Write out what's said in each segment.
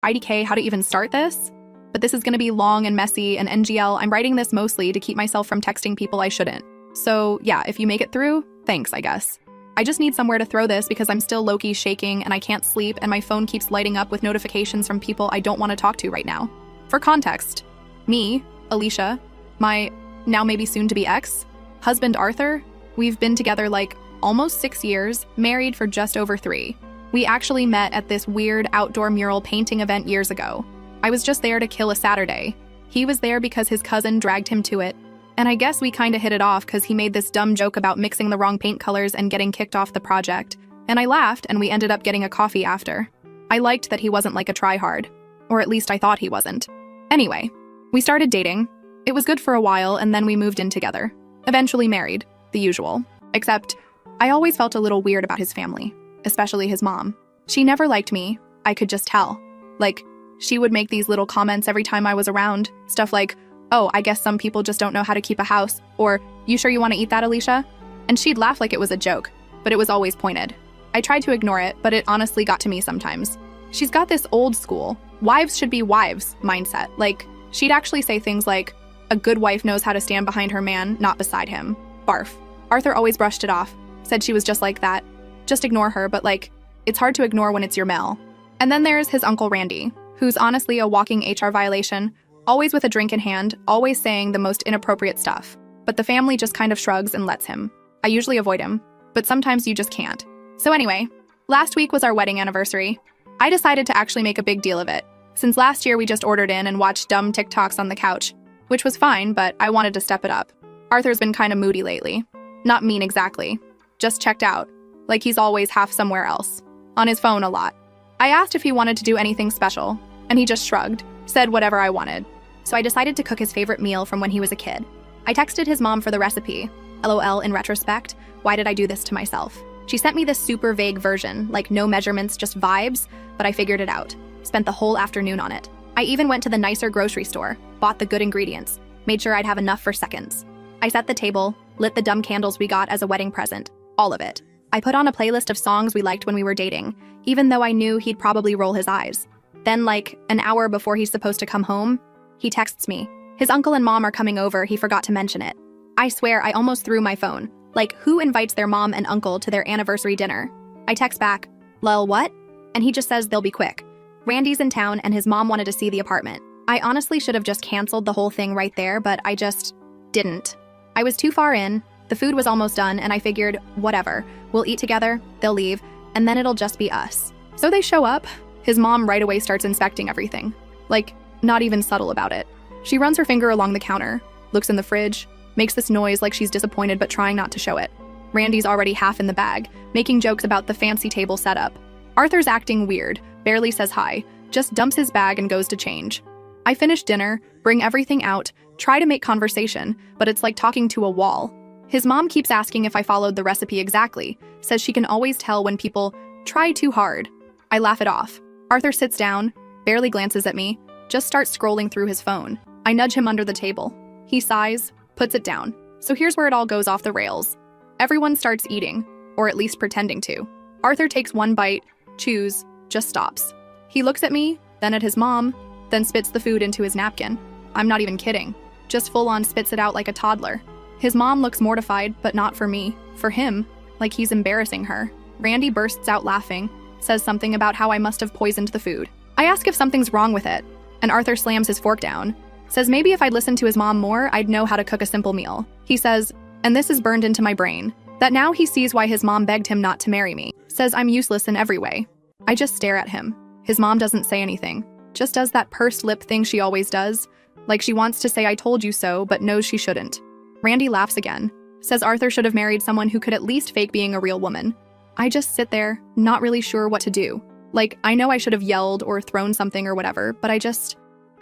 IDK, how to even start this? But this is going to be long and messy, and NGL, I'm writing this mostly to keep myself from texting people I shouldn't. So yeah, if you make it through, thanks, I guess. I just need somewhere to throw this because I'm still low-key shaking and I can't sleep and my phone keeps lighting up with notifications from people I don't want to talk to right now. For context, me, Alicia, my now maybe soon-to-be ex, husband Arthur, we've been together like almost 6 years, married for just over 3. We actually met at this weird outdoor mural painting event years ago. I was just there to kill a Saturday. He was there because his cousin dragged him to it. And I guess we kinda hit it off because he made this dumb joke about mixing the wrong paint colors and getting kicked off the project. And I laughed and we ended up getting a coffee after. I liked that he wasn't like a tryhard. Or at least I thought he wasn't. Anyway, we started dating. It was good for a while and then we moved in together. Eventually married, the usual. Except, I always felt a little weird about his family, especially his mom. She never liked me, I could just tell. Like, she would make these little comments every time I was around, stuff like, "Oh, I guess some people just don't know how to keep a house," or, "You sure you want to eat that, Alicia?" And she'd laugh like it was a joke, but it was always pointed. I tried to ignore it, but it honestly got to me sometimes. She's got this old school, wives should be wives mindset. Like, she'd actually say things like, "A good wife knows how to stand behind her man, not beside him." Barf. Arthur always brushed it off, said she was just like that. Just ignore her, but like, it's hard to ignore when it's your Mel. And then there's his Uncle Randy, who's honestly a walking HR violation, always with a drink in hand, always saying the most inappropriate stuff. But the family just kind of shrugs and lets him. I usually avoid him, but sometimes you just can't. So anyway, last week was our wedding anniversary. I decided to actually make a big deal of it, since last year we just ordered in and watched dumb TikToks on the couch, which was fine, but I wanted to step it up. Arthur's been kinda moody lately. Not mean exactly. Just checked out. Like he's always half somewhere else. On his phone a lot. I asked if he wanted to do anything special, and he just shrugged, said whatever I wanted. So I decided to cook his favorite meal from when he was a kid. I texted his mom for the recipe. LOL, in retrospect, why did I do this to myself? She sent me this super vague version, like no measurements, just vibes, but I figured it out. Spent the whole afternoon on it. I even went to the nicer grocery store, bought the good ingredients, made sure I'd have enough for seconds. I set the table, lit the dumb candles we got as a wedding present, all of it. I put on a playlist of songs we liked when we were dating, even though I knew he'd probably roll his eyes. Then, like, an hour before he's supposed to come home, he texts me. His uncle and mom are coming over, he forgot to mention it. I swear I almost threw my phone. Like, who invites their mom and uncle to their anniversary dinner? I text back, "Lol, what?" And he just says they'll be quick. Randy's in town and his mom wanted to see the apartment. I honestly should have just canceled the whole thing right there, but I just didn't. I was too far in, the food was almost done, and I figured, whatever, we'll eat together, they'll leave, and then it'll just be us. So they show up. His mom right away starts inspecting everything. Like, not even subtle about it. She runs her finger along the counter, looks in the fridge, makes this noise like she's disappointed but trying not to show it. Randy's already half in the bag, making jokes about the fancy table setup. Arthur's acting weird, barely says hi, just dumps his bag and goes to change. I finish dinner, bring everything out, try to make conversation, but it's like talking to a wall. His mom keeps asking if I followed the recipe exactly, says she can always tell when people try too hard. I laugh it off. Arthur sits down, barely glances at me, just starts scrolling through his phone. I nudge him under the table. He sighs, puts it down. So here's where it all goes off the rails. Everyone starts eating, or at least pretending to. Arthur takes one bite, chews, just stops. He looks at me, then at his mom, then spits the food into his napkin. I'm not even kidding. Just full-on spits it out like a toddler. His mom looks mortified, but not for me. For him, like he's embarrassing her. Randy bursts out laughing, says something about how I must have poisoned the food. I ask if something's wrong with it, and Arthur slams his fork down. Says maybe if I'd listened to his mom more, I'd know how to cook a simple meal. He says, and this is burned into my brain, that now he sees why his mom begged him not to marry me. Says I'm useless in every way. I just stare at him. His mom doesn't say anything, just does that pursed lip thing she always does, like she wants to say I told you so, but knows she shouldn't. Randy laughs again, says Arthur should have married someone who could at least fake being a real woman. I just sit there, not really sure what to do. Like, I know I should have yelled or thrown something or whatever, but I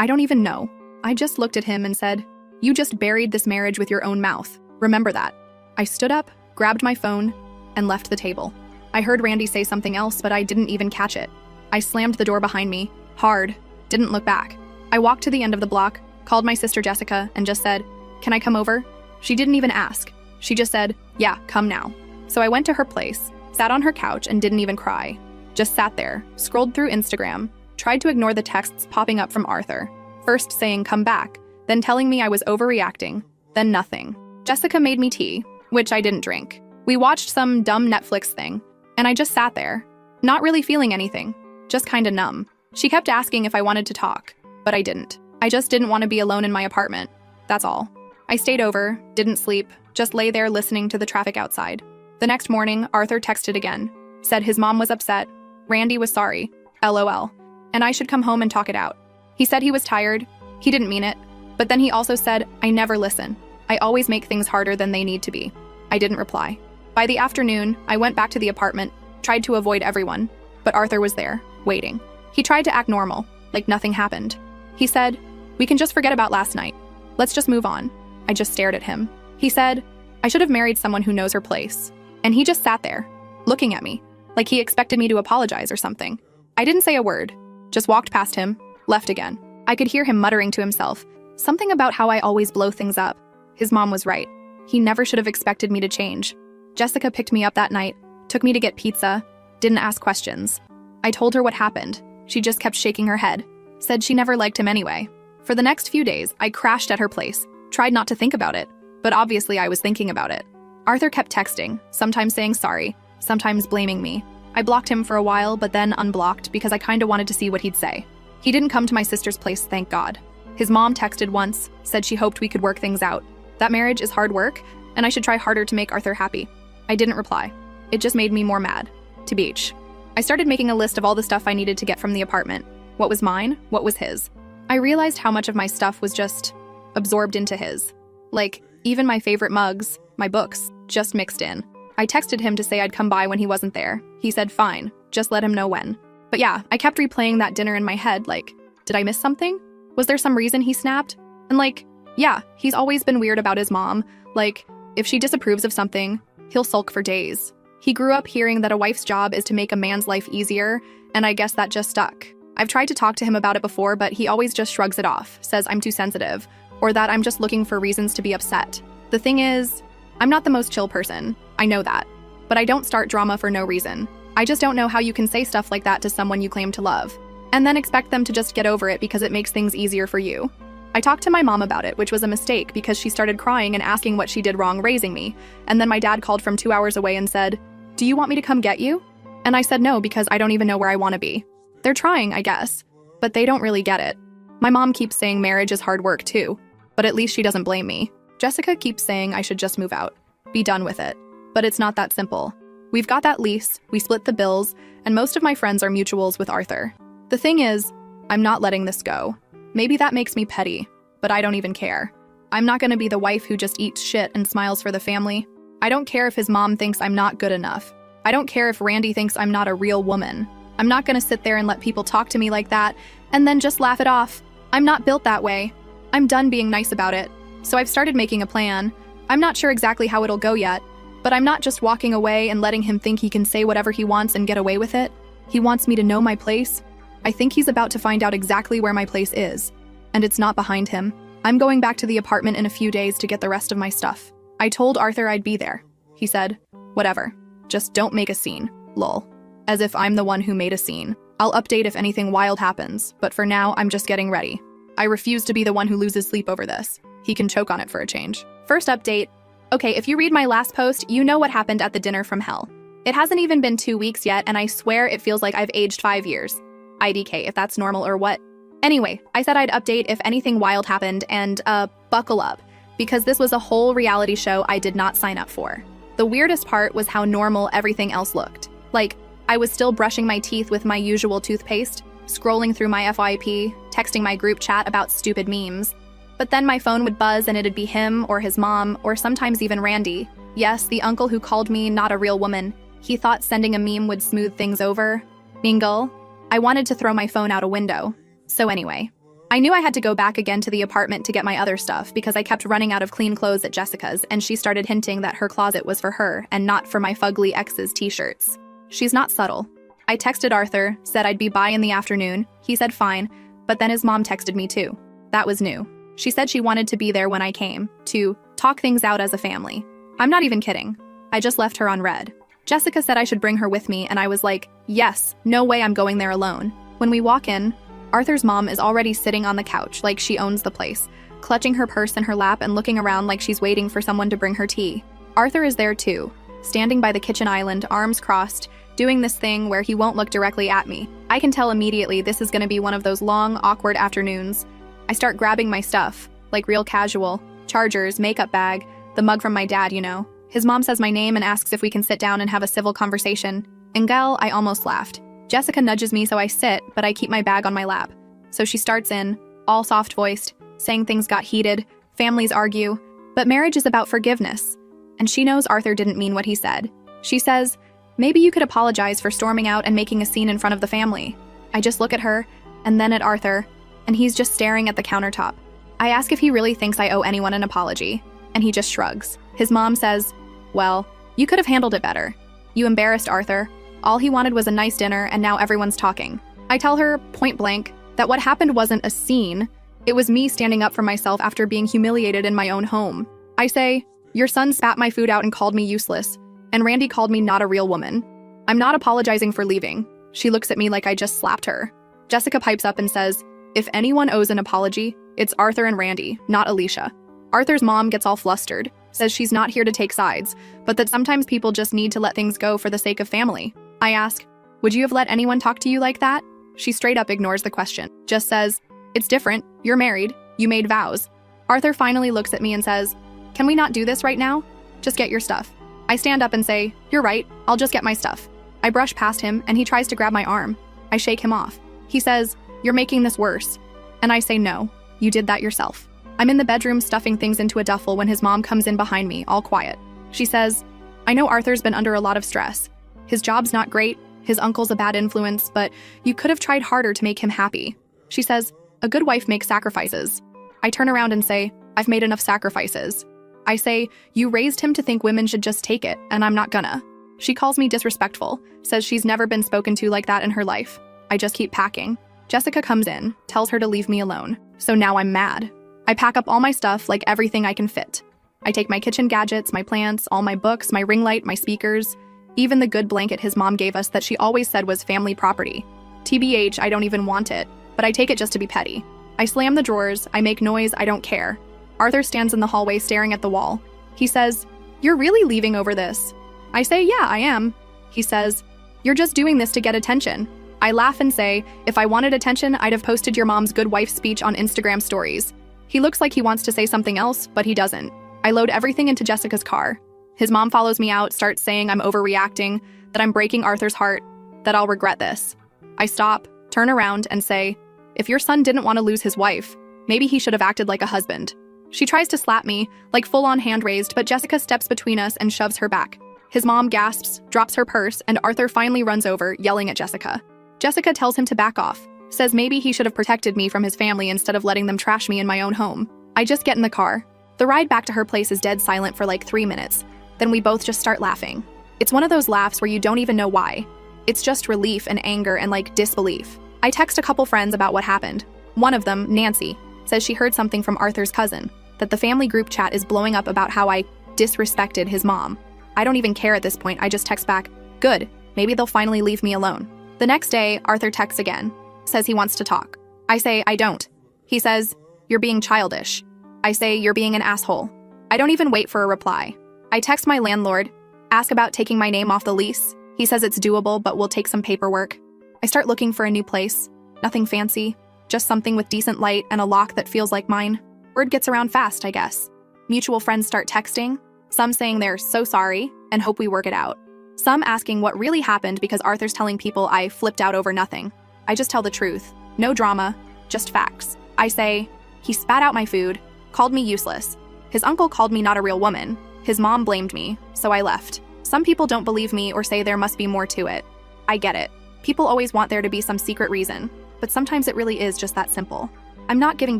don't even know. I just looked at him and said, "You just buried this marriage with your own mouth. Remember that." I stood up, grabbed my phone, and left the table. I heard Randy say something else, but I didn't even catch it. I slammed the door behind me, hard, didn't look back. I walked to the end of the block, called my sister Jessica, and just said, "Can I come over?" She didn't even ask. She just said, "Yeah, come now." So I went to her place, sat on her couch, and didn't even cry. Just sat there, scrolled through Instagram, Tried to ignore the texts popping up from Arthur. First saying come back, then telling me I was overreacting, then nothing. Jessica made me tea, which I didn't drink. We watched some dumb Netflix thing, and I just sat there, not really feeling anything, just kinda numb. She kept asking if I wanted to talk, but I didn't. I just didn't want to be alone in my apartment. That's all. I stayed over, didn't sleep, just lay there listening to the traffic outside. The next morning, Arthur texted again, said his mom was upset, Randy was sorry, LOL, and I should come home and talk it out. He said he was tired, he didn't mean it, but then he also said, I never listen. I always make things harder than they need to be. I didn't reply. By the afternoon, I went back to the apartment, tried to avoid everyone, but Arthur was there, waiting. He tried to act normal, like nothing happened. He said, we can just forget about last night. Let's just move on. I just stared at him. He said, I should have married someone who knows her place. And he just sat there, looking at me, like he expected me to apologize or something. I didn't say a word, just walked past him, left again. I could hear him muttering to himself, something about how I always blow things up. His mom was right. He never should have expected me to change. Jessica picked me up that night, took me to get pizza, didn't ask questions. I told her what happened. She just kept shaking her head, said she never liked him anyway. For the next few days, I crashed at her place, tried not to think about it, but obviously I was thinking about it. Arthur kept texting, sometimes saying sorry, sometimes blaming me. I blocked him for a while, but then unblocked because I kinda wanted to see what he'd say. He didn't come to my sister's place, thank God. His mom texted once, said she hoped we could work things out. That marriage is hard work, and I should try harder to make Arthur happy. I didn't reply. It just made me more mad. To beach. I started making a list of all the stuff I needed to get from the apartment. What was mine, what was his. I realized how much of my stuff was just absorbed into his. Like, even my favorite mugs, my books, just mixed in. I texted him to say I'd come by when he wasn't there. He said fine, just let him know when. But yeah, I kept replaying that dinner in my head like, did I miss something? Was there some reason he snapped? And like, yeah, he's always been weird about his mom. Like, if she disapproves of something, he'll sulk for days. He grew up hearing that a wife's job is to make a man's life easier, and I guess that just stuck. I've tried to talk to him about it before, but he always just shrugs it off, says I'm too sensitive, or that I'm just looking for reasons to be upset. The thing is, I'm not the most chill person, I know that. But I don't start drama for no reason. I just don't know how you can say stuff like that to someone you claim to love, and then expect them to just get over it because it makes things easier for you. I talked to my mom about it, which was a mistake because she started crying and asking what she did wrong raising me, and then my dad called from 2 hours away and said, do you want me to come get you? And I said no because I don't even know where I want to be. They're trying, I guess, but they don't really get it. My mom keeps saying marriage is hard work too, but at least she doesn't blame me. Jessica keeps saying I should just move out, be done with it. But it's not that simple. We've got that lease, we split the bills, and most of my friends are mutuals with Arthur. The thing is, I'm not letting this go. Maybe that makes me petty, but I don't even care. I'm not gonna be the wife who just eats shit and smiles for the family. I don't care if his mom thinks I'm not good enough. I don't care if Randy thinks I'm not a real woman. I'm not gonna sit there and let people talk to me like that and then just laugh it off. I'm not built that way. I'm done being nice about it. So I've started making a plan. I'm not sure exactly how it'll go yet, but I'm not just walking away and letting him think he can say whatever he wants and get away with it. He wants me to know my place. I think he's about to find out exactly where my place is, and it's not behind him. I'm going back to the apartment in a few days to get the rest of my stuff. I told Arthur I'd be there. He said, whatever, just don't make a scene, lol. As if I'm the one who made a scene. I'll update if anything wild happens, but for now, I'm just getting ready. I refuse to be the one who loses sleep over this. He can choke on it for a change. First update. Okay, if you read my last post, you know what happened at the dinner from hell. It hasn't even been 2 weeks yet, and I swear it feels like I've aged 5 years. IDK, if that's normal or what. Anyway, I said I'd update if anything wild happened, and buckle up, because this was a whole reality show I did not sign up for. The weirdest part was how normal everything else looked. Like, I was still brushing my teeth with my usual toothpaste, scrolling through my FYP, texting my group chat about stupid memes. But then my phone would buzz and it'd be him or his mom, or sometimes even Randy. Yes, the uncle who called me not a real woman. He thought sending a meme would smooth things over. Mingle. I wanted to throw my phone out a window. So anyway, I knew I had to go back again to the apartment to get my other stuff because I kept running out of clean clothes at Jessica's, and she started hinting that her closet was for her and not for my fugly ex's t-shirts. She's not subtle. I texted Arthur, said I'd be by in the afternoon. He said fine, but then his mom texted me too. That was new. She said she wanted to be there when I came, to talk things out as a family. I'm not even kidding. I just left her on red. Jessica said I should bring her with me, and I was like, yes, no way I'm going there alone. When we walk in, Arthur's mom is already sitting on the couch like she owns the place, clutching her purse in her lap and looking around like she's waiting for someone to bring her tea. Arthur is there too, standing by the kitchen island, arms crossed, doing this thing where he won't look directly at me. I can tell immediately this is going to be one of those long, awkward afternoons. I start grabbing my stuff, like real casual, chargers, makeup bag, the mug from my dad, you know. His mom says my name and asks if we can sit down and have a civil conversation. And girl, I almost laughed. Jessica nudges me so I sit, but I keep my bag on my lap. So she starts in, all soft-voiced, saying things got heated, families argue, but marriage is about forgiveness. And she knows Arthur didn't mean what he said. She says, maybe you could apologize for storming out and making a scene in front of the family. I just look at her, and then at Arthur, and he's just staring at the countertop. I ask if he really thinks I owe anyone an apology, and he just shrugs. His mom says, well, you could have handled it better. You embarrassed Arthur. All he wanted was a nice dinner, and now everyone's talking. I tell her, point blank, that what happened wasn't a scene. It was me standing up for myself after being humiliated in my own home. I say, your son spat my food out and called me useless, and Randy called me not a real woman. I'm not apologizing for leaving. She looks at me like I just slapped her. Jessica pipes up and says, if anyone owes an apology, it's Arthur and Randy, not Alicia. Arthur's mom gets all flustered, says she's not here to take sides, but that sometimes people just need to let things go for the sake of family. I ask, would you have let anyone talk to you like that? She straight up ignores the question, just says, it's different, you're married, you made vows. Arthur finally looks at me and says, can we not do this right now? Just get your stuff. I stand up and say, you're right, I'll just get my stuff. I brush past him and he tries to grab my arm. I shake him off. He says, you're making this worse. And I say, no, you did that yourself. I'm in the bedroom stuffing things into a duffel when his mom comes in behind me, all quiet. She says, I know Arthur's been under a lot of stress. His job's not great, his uncle's a bad influence, but you could have tried harder to make him happy. She says, a good wife makes sacrifices. I turn around and say, I've made enough sacrifices. I say, you raised him to think women should just take it, and I'm not gonna. She calls me disrespectful, says she's never been spoken to like that in her life. I just keep packing. Jessica comes in, tells her to leave me alone. So now I'm mad. I pack up all my stuff, like everything I can fit. I take my kitchen gadgets, my plants, all my books, my ring light, my speakers, even the good blanket his mom gave us that she always said was family property. TBH, I don't even want it, but I take it just to be petty. I slam the drawers, I make noise, I don't care. Arthur stands in the hallway staring at the wall. He says, you're really leaving over this? I say, yeah, I am. He says, you're just doing this to get attention. I laugh and say, if I wanted attention, I'd have posted your mom's good wife speech on Instagram stories. He looks like he wants to say something else, but he doesn't. I load everything into Jessica's car. His mom follows me out, starts saying I'm overreacting, that I'm breaking Arthur's heart, that I'll regret this. I stop, turn around, and say, if your son didn't want to lose his wife, maybe he should have acted like a husband. She tries to slap me, like full-on hand raised, but Jessica steps between us and shoves her back. His mom gasps, drops her purse, and Arthur finally runs over, yelling at Jessica. Jessica tells him to back off, says maybe he should have protected me from his family instead of letting them trash me in my own home. I just get in the car. The ride back to her place is dead silent for like 3 minutes. Then we both just start laughing. It's one of those laughs where you don't even know why. It's just relief and anger and like disbelief. I text a couple friends about what happened. One of them, Nancy, says she heard something from Arthur's cousin, that the family group chat is blowing up about how I disrespected his mom. I don't even care at this point, I just text back, good, maybe they'll finally leave me alone. The next day, Arthur texts again, says he wants to talk. I say, I don't. He says, you're being childish. I say, you're being an asshole. I don't even wait for a reply. I text my landlord, ask about taking my name off the lease. He says it's doable, but will take some paperwork. I start looking for a new place. Nothing fancy, just something with decent light and a lock that feels like mine. Word gets around fast, I guess. Mutual friends start texting, some saying they're so sorry and hope we work it out. Some asking what really happened because Arthur's telling people I flipped out over nothing. I just tell the truth. No drama, just facts. I say, he spat out my food, called me useless. His uncle called me not a real woman. His mom blamed me, so I left. Some people don't believe me or say there must be more to it. I get it. People always want there to be some secret reason, but sometimes it really is just that simple. I'm not giving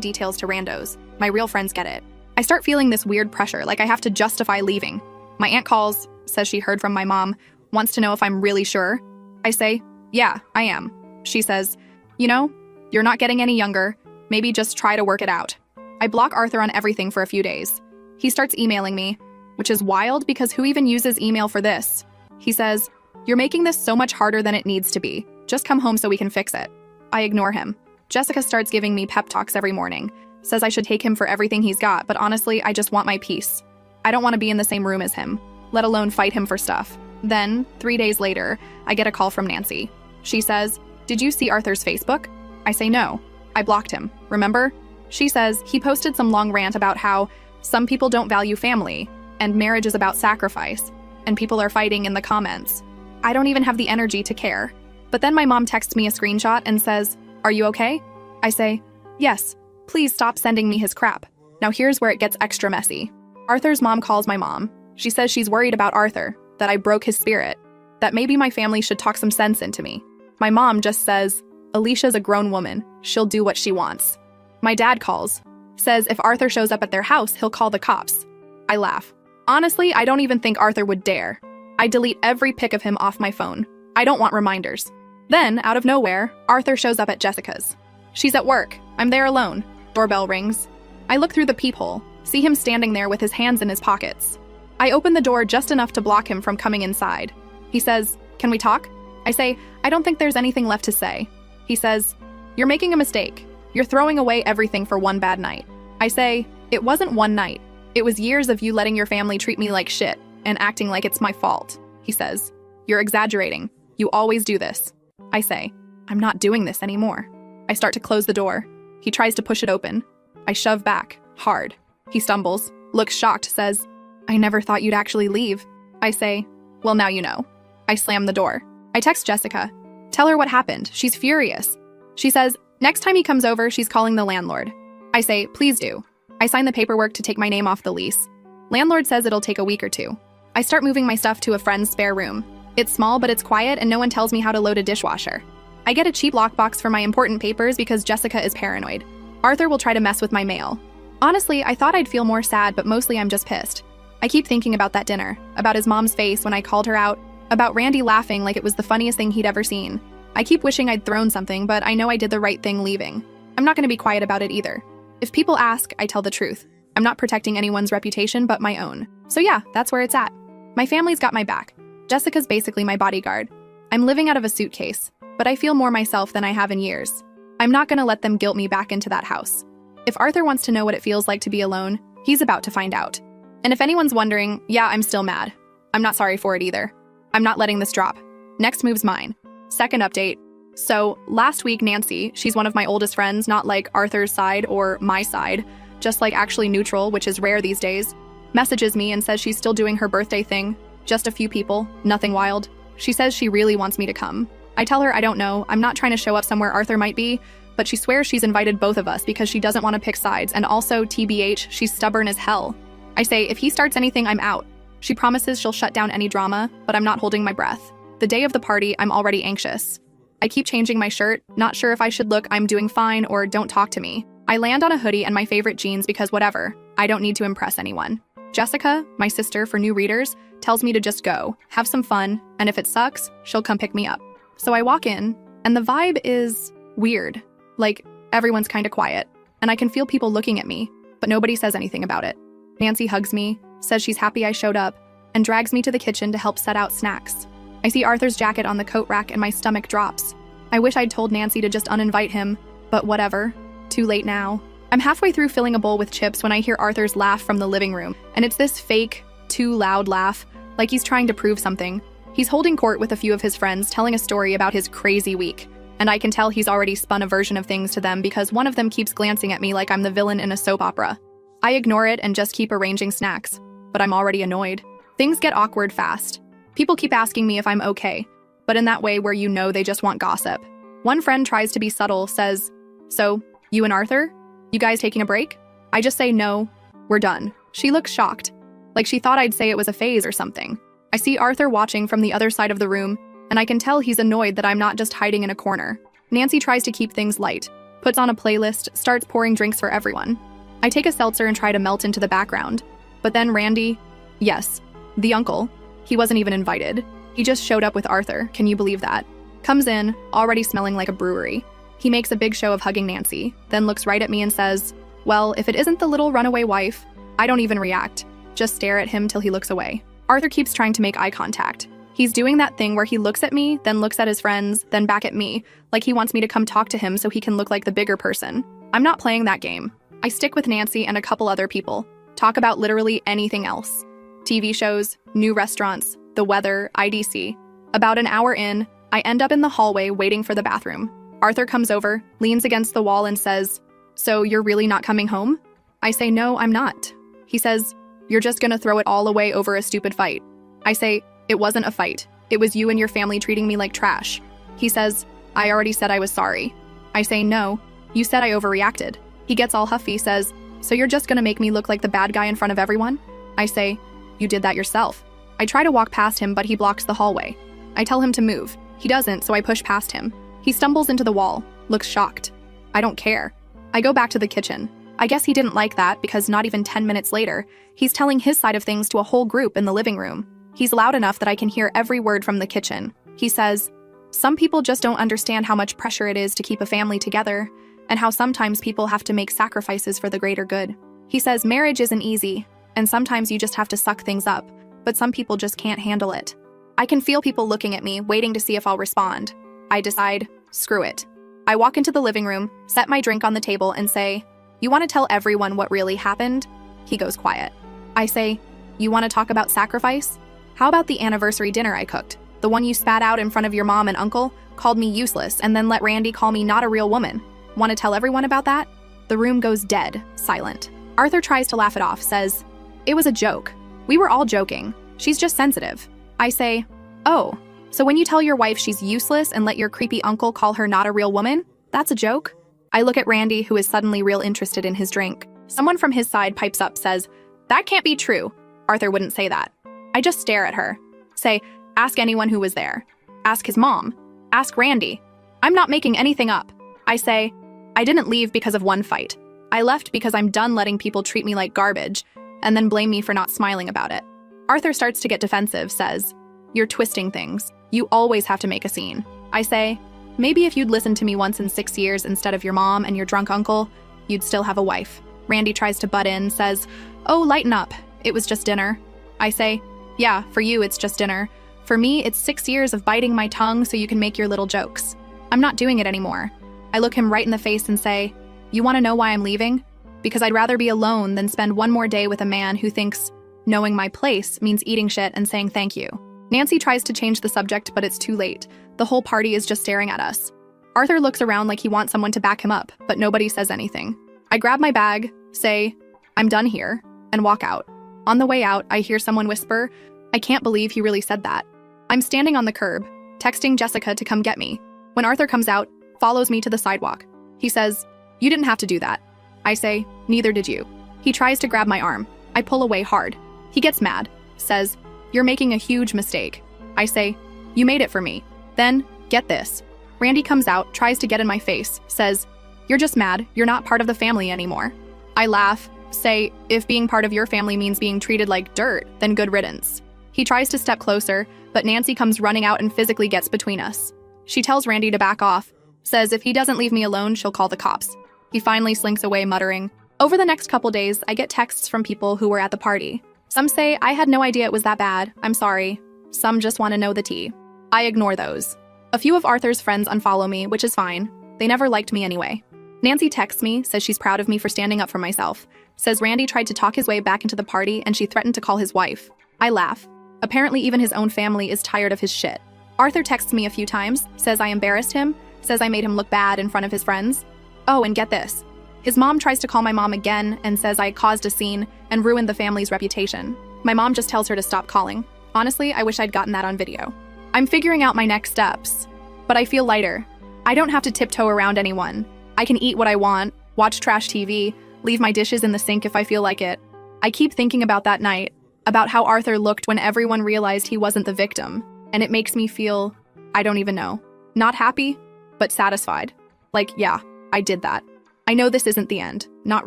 details to randos. My real friends get it. I start feeling this weird pressure, like I have to justify leaving. My aunt calls, says she heard from my mom, wants to know if I'm really sure. I say, yeah, I am. She says, you know, you're not getting any younger. Maybe just try to work it out. I block Arthur on everything for a few days. He starts emailing me, which is wild because who even uses email for this? He says, you're making this so much harder than it needs to be. Just come home so we can fix it. I ignore him. Jessica starts giving me pep talks every morning, says I should take him for everything he's got, but honestly, I just want my peace. I don't want to be in the same room as him, let alone fight him for stuff. Then, 3 days later, I get a call from Nancy. She says, "Did you see Arthur's Facebook?" I say no. I blocked him, remember? She says he posted some long rant about how some people don't value family, and marriage is about sacrifice, and people are fighting in the comments. I don't even have the energy to care. But then my mom texts me a screenshot and says, "Are you okay?" I say, "Yes, please stop sending me his crap." Now here's where it gets extra messy. Arthur's mom calls my mom. She says she's worried about Arthur, that I broke his spirit, that maybe my family should talk some sense into me. My mom just says, "Alicia's a grown woman. She'll do what she wants." My dad calls, says if Arthur shows up at their house, he'll call the cops. I laugh. Honestly, I don't even think Arthur would dare. I delete every pic of him off my phone. I don't want reminders. Then, out of nowhere, Arthur shows up at Jessica's. She's at work. I'm there alone. Doorbell rings. I look through the peephole, see him standing there with his hands in his pockets. I open the door just enough to block him from coming inside. He says, "Can we talk?" I say, "I don't think there's anything left to say." He says, "You're making a mistake. You're throwing away everything for one bad night." I say, "It wasn't one night. It was years of you letting your family treat me like shit and acting like it's my fault." He says, "You're exaggerating. You always do this." I say, "I'm not doing this anymore." I start to close the door. He tries to push it open. I shove back, hard. He stumbles, looks shocked, says, "I never thought you'd actually leave." I say, "Well, now you know." I slam the door. I text Jessica. Tell her what happened. She's furious. She says, next time he comes over, she's calling the landlord. I say, "Please do." I sign the paperwork to take my name off the lease. Landlord says it'll take a week or two. I start moving my stuff to a friend's spare room. It's small, but it's quiet, and no one tells me how to load a dishwasher. I get a cheap lockbox for my important papers because Jessica is paranoid. Arthur will try to mess with my mail. Honestly, I thought I'd feel more sad, but mostly I'm just pissed. I keep thinking about that dinner, about his mom's face when I called her out, about Randy laughing like it was the funniest thing he'd ever seen. I keep wishing I'd thrown something, but I know I did the right thing leaving. I'm not going to be quiet about it either. If people ask, I tell the truth. I'm not protecting anyone's reputation but my own. So yeah, that's where it's at. My family's got my back. Jessica's basically my bodyguard. I'm living out of a suitcase, but I feel more myself than I have in years. I'm not going to let them guilt me back into that house. If Arthur wants to know what it feels like to be alone, he's about to find out. And if anyone's wondering, yeah, I'm still mad. I'm not sorry for it either. I'm not letting this drop. Next move's mine. Second update. So, last week, Nancy, she's one of my oldest friends, not like Arthur's side or my side, just like actually neutral, which is rare these days, messages me and says she's still doing her birthday thing. Just a few people, nothing wild. She says she really wants me to come. I tell her I don't know, I'm not trying to show up somewhere Arthur might be, but she swears she's invited both of us because she doesn't want to pick sides, and also, TBH, she's stubborn as hell. I say, if he starts anything, I'm out. She promises she'll shut down any drama, but I'm not holding my breath. The day of the party, I'm already anxious. I keep changing my shirt, not sure if I should look I'm doing fine or don't talk to me. I land on a hoodie and my favorite jeans because whatever, I don't need to impress anyone. Jessica, my sister for new readers, tells me to just go, have some fun, and if it sucks, she'll come pick me up. So I walk in, and the vibe is weird. Like, everyone's kinda quiet, and I can feel people looking at me, but nobody says anything about it. Nancy hugs me, says she's happy I showed up, and drags me to the kitchen to help set out snacks. I see Arthur's jacket on the coat rack and my stomach drops. I wish I'd told Nancy to just uninvite him, but whatever. Too late now. I'm halfway through filling a bowl with chips when I hear Arthur's laugh from the living room, and it's this fake, too loud laugh, like he's trying to prove something. He's holding court with a few of his friends, telling a story about his crazy week, and I can tell he's already spun a version of things to them because one of them keeps glancing at me like I'm the villain in a soap opera. I ignore it and just keep arranging snacks, but I'm already annoyed. Things get awkward fast. People keep asking me if I'm okay, but in that way where you know they just want gossip. One friend tries to be subtle, says, "So, you and Arthur? You guys taking a break?" I just say no, we're done. She looks shocked, like she thought I'd say it was a phase or something. I see Arthur watching from the other side of the room, and I can tell he's annoyed that I'm not just hiding in a corner. Nancy tries to keep things light, puts on a playlist, starts pouring drinks for everyone. I take a seltzer and try to melt into the background. But then Randy, yes, the uncle, he wasn't even invited. He just showed up with Arthur, can you believe that? Comes in, already smelling like a brewery. He makes a big show of hugging Nancy, then looks right at me and says, "Well, if it isn't the little runaway wife." I don't even react, just stare at him till he looks away. Arthur keeps trying to make eye contact. He's doing that thing where he looks at me, then looks at his friends, then back at me, like he wants me to come talk to him so he can look like the bigger person. I'm not playing that game. I stick with Nancy and a couple other people. Talk about literally anything else. TV shows, new restaurants, the weather, IDC. About an hour in, I end up in the hallway waiting for the bathroom. Arthur comes over, leans against the wall and says, "So you're really not coming home?" I say, "No, I'm not." He says, "You're just gonna throw it all away over a stupid fight." I say, "It wasn't a fight. It was you and your family treating me like trash." He says, "I already said I was sorry." I say, "No, you said I overreacted." He gets all huffy, says, "So you're just gonna make me look like the bad guy in front of everyone?" I say, "You did that yourself." I try to walk past him, but he blocks the hallway. I tell him to move. He doesn't, so I push past him. He stumbles into the wall, looks shocked. I don't care. I go back to the kitchen. I guess he didn't like that because not even 10 minutes later, he's telling his side of things to a whole group in the living room. He's loud enough that I can hear every word from the kitchen. He says, "Some people just don't understand how much pressure it is to keep a family together, and how sometimes people have to make sacrifices for the greater good." He says marriage isn't easy, and sometimes you just have to suck things up, but some people just can't handle it. I can feel people looking at me, waiting to see if I'll respond. I decide, screw it. I walk into the living room, set my drink on the table, and say, "You want to tell everyone what really happened?" He goes quiet. I say, "You want to talk about sacrifice? How about the anniversary dinner I cooked? The one you spat out in front of your mom and uncle, called me useless, and then let Randy call me not a real woman. Want to tell everyone about that?" The room goes dead, silent. Arthur tries to laugh it off, says, "It was a joke. We were all joking. She's just sensitive." I say, "Oh, so when you tell your wife she's useless and let your creepy uncle call her not a real woman, that's a joke?" I look at Randy, who is suddenly real interested in his drink. Someone from his side pipes up, says, "That can't be true. Arthur wouldn't say that." I just stare at her. Say, "Ask anyone who was there. Ask his mom. Ask Randy. I'm not making anything up." I say, "I didn't leave because of one fight. I left because I'm done letting people treat me like garbage, and then blame me for not smiling about it." Arthur starts to get defensive, says, "You're twisting things. You always have to make a scene." I say, "Maybe if you'd listened to me once in 6 years instead of your mom and your drunk uncle, you'd still have a wife." Randy tries to butt in, says, "Oh, lighten up. It was just dinner." I say, "Yeah, for you it's just dinner. For me, it's 6 years of biting my tongue so you can make your little jokes. I'm not doing it anymore." I look him right in the face and say, "You want to know why I'm leaving? Because I'd rather be alone than spend one more day with a man who thinks knowing my place means eating shit and saying thank you." Nancy tries to change the subject, but it's too late. The whole party is just staring at us. Arthur looks around like he wants someone to back him up, but nobody says anything. I grab my bag, say, "I'm done here," and walk out. On the way out, I hear someone whisper, "I can't believe he really said that." I'm standing on the curb, texting Jessica to come get me. When Arthur comes out, follows me to the sidewalk. He says, "You didn't have to do that." I say, "Neither did you." He tries to grab my arm. I pull away hard. He gets mad, says, "You're making a huge mistake." I say, "You made it for me." Then, get this. Randy comes out, tries to get in my face, says, "You're just mad. You're not part of the family anymore." I laugh, say, "If being part of your family means being treated like dirt, then good riddance." He tries to step closer, but Nancy comes running out and physically gets between us. She tells Randy to back off, says if he doesn't leave me alone, she'll call the cops. He finally slinks away, muttering. Over the next couple days, I get texts from people who were at the party. Some say, "I had no idea it was that bad. I'm sorry." Some just want to know the tea. I ignore those. A few of Arthur's friends unfollow me, which is fine. They never liked me anyway. Nancy texts me, says she's proud of me for standing up for myself, says Randy tried to talk his way back into the party and she threatened to call his wife. I laugh. Apparently even his own family is tired of his shit. Arthur texts me a few times, says I embarrassed him, says I made him look bad in front of his friends. Oh, and get this. His mom tries to call my mom again and says I caused a scene and ruined the family's reputation. My mom just tells her to stop calling. Honestly, I wish I'd gotten that on video. I'm figuring out my next steps, but I feel lighter. I don't have to tiptoe around anyone. I can eat what I want, watch trash TV, leave my dishes in the sink if I feel like it. I keep thinking about that night, about how Arthur looked when everyone realized he wasn't the victim, and it makes me feel, I don't even know, not happy, but satisfied. Like, yeah, I did that. I know this isn't the end, not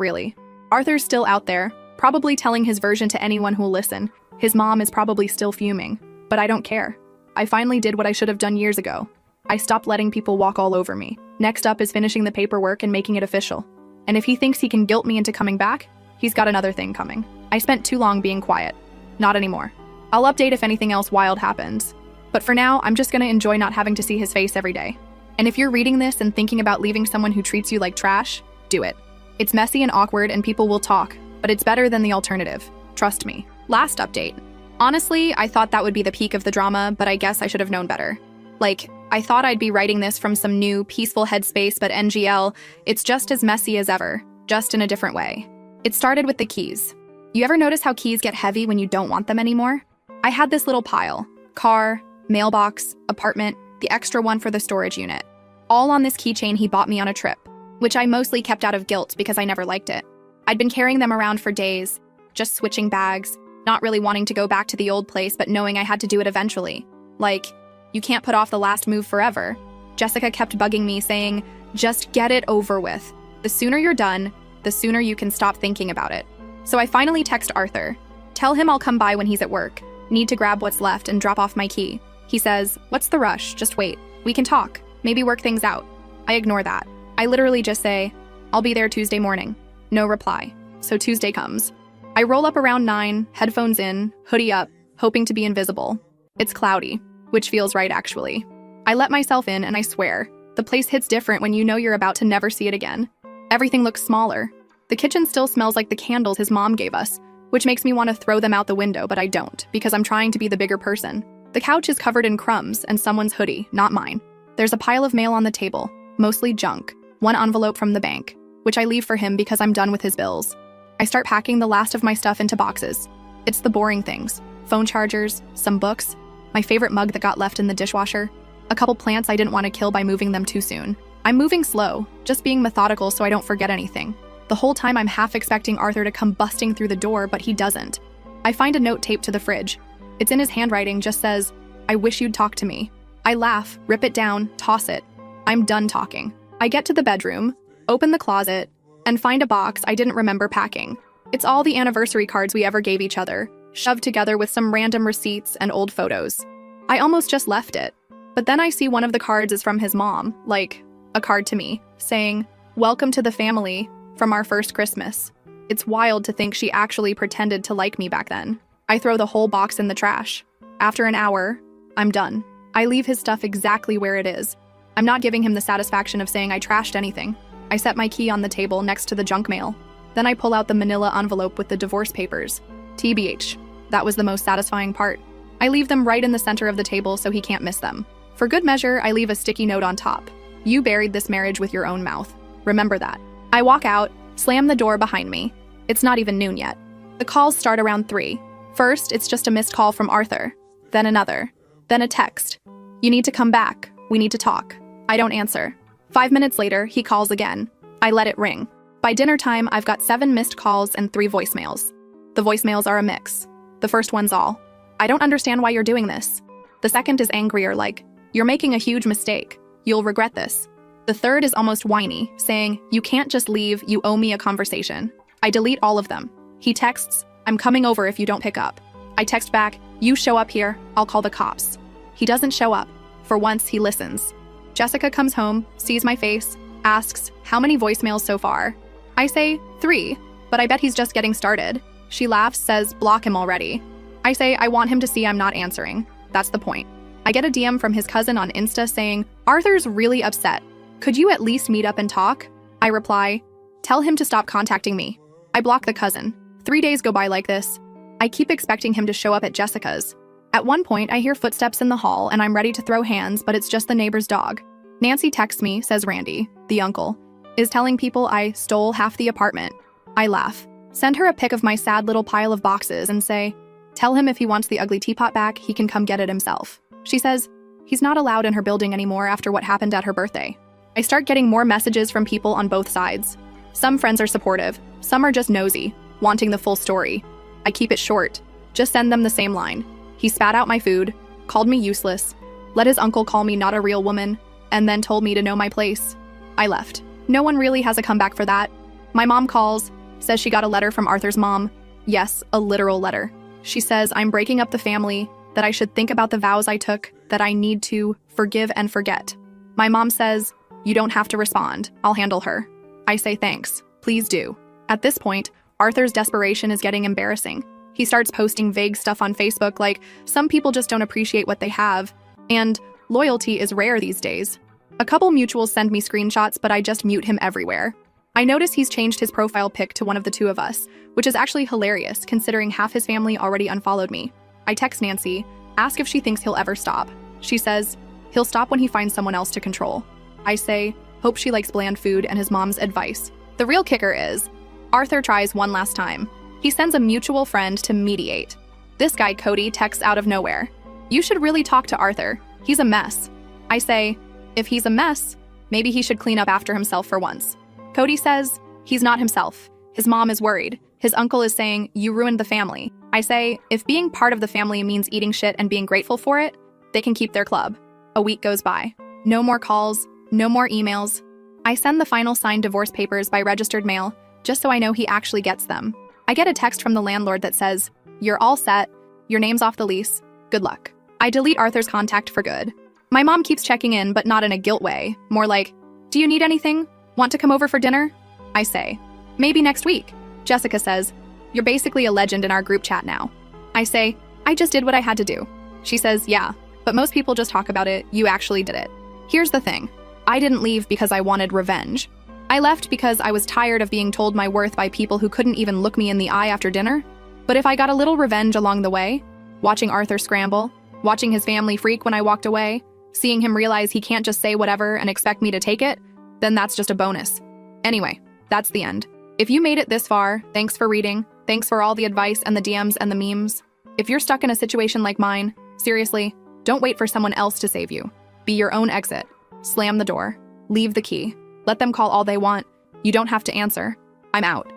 really. Arthur's still out there, probably telling his version to anyone who'll listen. His mom is probably still fuming, but I don't care. I finally did what I should have done years ago. I stopped letting people walk all over me. Next up is finishing the paperwork and making it official. And if he thinks he can guilt me into coming back, he's got another thing coming. I spent too long being quiet. Not anymore. I'll update if anything else wild happens. But for now, I'm just gonna enjoy not having to see his face every day. And if you're reading this and thinking about leaving someone who treats you like trash, do it. It's messy and awkward and people will talk, but it's better than the alternative. Trust me. Last update. Honestly, I thought that would be the peak of the drama, but I guess I should have known better. Like, I thought I'd be writing this from some new, peaceful headspace, but NGL, it's just as messy as ever, just in a different way. It started with the keys. You ever notice how keys get heavy when you don't want them anymore? I had this little pile. Car, mailbox, apartment, the extra one for the storage unit. All on this keychain he bought me on a trip, which I mostly kept out of guilt because I never liked it. I'd been carrying them around for days, just switching bags, not really wanting to go back to the old place, but knowing I had to do it eventually. Like, you can't put off the last move forever. Jessica kept bugging me, saying, just get it over with. The sooner you're done, the sooner you can stop thinking about it. So I finally text Arthur. Tell him I'll come by when he's at work. Need to grab what's left and drop off my key. He says, what's the rush? Just wait. We can talk. Maybe work things out. I ignore that. I literally just say, I'll be there Tuesday morning. No reply. So Tuesday comes. I roll up around 9, headphones in, hoodie up, hoping to be invisible. It's cloudy, which feels right actually. I let myself in and I swear, the place hits different when you know you're about to never see it again. Everything looks smaller. The kitchen still smells like the candles his mom gave us, which makes me want to throw them out the window, but I don't, because I'm trying to be the bigger person. The couch is covered in crumbs and someone's hoodie, not mine. There's a pile of mail on the table, mostly junk, one envelope from the bank, which I leave for him because I'm done with his bills. I start packing the last of my stuff into boxes. It's the boring things, phone chargers, some books, my favorite mug that got left in the dishwasher, a couple plants I didn't want to kill by moving them too soon. I'm moving slow, just being methodical so I don't forget anything. The whole time I'm half expecting Arthur to come busting through the door, but he doesn't. I find a note taped to the fridge. It's in his handwriting, just says, I wish you'd talk to me. I laugh, rip it down, toss it. I'm done talking. I get to the bedroom, open the closet, and find a box I didn't remember packing. It's all the anniversary cards we ever gave each other, shoved together with some random receipts and old photos. I almost just left it. But then I see one of the cards is from his mom, like, a card to me, saying, welcome to the family, from our first Christmas. It's wild to think she actually pretended to like me back then. I throw the whole box in the trash. After an hour, I'm done. I leave his stuff exactly where it is. I'm not giving him the satisfaction of saying I trashed anything. I set my key on the table next to the junk mail. Then I pull out the manila envelope with the divorce papers. TBH. That was the most satisfying part. I leave them right in the center of the table so he can't miss them. For good measure, I leave a sticky note on top. You buried this marriage with your own mouth. Remember that. I walk out, slam the door behind me. It's not even noon yet. The calls start around 3. First, it's just a missed call from Arthur. Then another. Then a text. You need to come back. We need to talk. I don't answer. 5 minutes later, he calls again. I let it ring. By dinner time, I've got 7 missed calls and 3 voicemails. The voicemails are a mix. The first one's all, I don't understand why you're doing this. The second is angrier, like, you're making a huge mistake. You'll regret this. The third is almost whiny, saying, you can't just leave, you owe me a conversation. I delete all of them. He texts, I'm coming over if you don't pick up. I text back, you show up here, I'll call the cops. He doesn't show up. For once, he listens. Jessica comes home, sees my face, asks, how many voicemails so far? I say, 3, but I bet he's just getting started. She laughs, says, block him already. I say, I want him to see I'm not answering. That's the point. I get a DM from his cousin on Insta saying, Arthur's really upset. Could you at least meet up and talk? I reply, tell him to stop contacting me. I block the cousin. 3 days go by like this. I keep expecting him to show up at Jessica's. At one point, I hear footsteps in the hall and I'm ready to throw hands, but it's just the neighbor's dog. Nancy texts me, says Randy, the uncle, is telling people I stole half the apartment. I laugh. Send her a pic of my sad little pile of boxes and say, tell him if he wants the ugly teapot back, he can come get it himself. She says, he's not allowed in her building anymore after what happened at her birthday. I start getting more messages from people on both sides. Some friends are supportive, some are just nosy, wanting the full story. I keep it short. Just send them the same line. He spat out my food, called me useless, let his uncle call me not a real woman, and then told me to know my place. I left. No one really has a comeback for that. My mom calls, says she got a letter from Arthur's mom. Yes, a literal letter. She says I'm breaking up the family, that I should think about the vows I took, that I need to forgive and forget. My mom says, you don't have to respond. I'll handle her. I say thanks. Please do. At this point, Arthur's desperation is getting embarrassing. He starts posting vague stuff on Facebook like, some people just don't appreciate what they have, And loyalty is rare these days. A couple mutuals send me screenshots, but I just mute him everywhere. I notice he's changed his profile pic to one of the two of us, which is actually hilarious considering half his family already unfollowed me. I text Nancy, ask if she thinks he'll ever stop. She says, he'll stop when he finds someone else to control. I say, hope she likes bland food and his mom's advice. The real kicker is, Arthur tries one last time. He sends a mutual friend to mediate. This guy, Cody, texts out of nowhere. You should really talk to Arthur. He's a mess. I say, if he's a mess, maybe he should clean up after himself for once. Cody says, he's not himself. His mom is worried. His uncle is saying, you ruined the family. I say, if being part of the family means eating shit and being grateful for it, they can keep their club. A week goes by. No more calls, no more emails. I send the final signed divorce papers by registered mail, just so I know he actually gets them. I get a text from the landlord that says, you're all set, your name's off the lease, good luck. I delete Arthur's contact for good. My mom keeps checking in, but not in a guilt way, more like, do you need anything? Want to come over for dinner? I say, maybe next week. Jessica says, you're basically a legend in our group chat now. I say, I just did what I had to do. She says, yeah, but most people just talk about it, you actually did it. Here's the thing, I didn't leave because I wanted revenge. I left because I was tired of being told my worth by people who couldn't even look me in the eye after dinner. But if I got a little revenge along the way, watching Arthur scramble, watching his family freak when I walked away, seeing him realize he can't just say whatever and expect me to take it, then that's just a bonus. Anyway, that's the end. If you made it this far, thanks for reading. Thanks for all the advice and the DMs and the memes. If you're stuck in a situation like mine, seriously, don't wait for someone else to save you. Be your own exit. Slam the door. Leave the key. Let them call all they want. You don't have to answer. I'm out.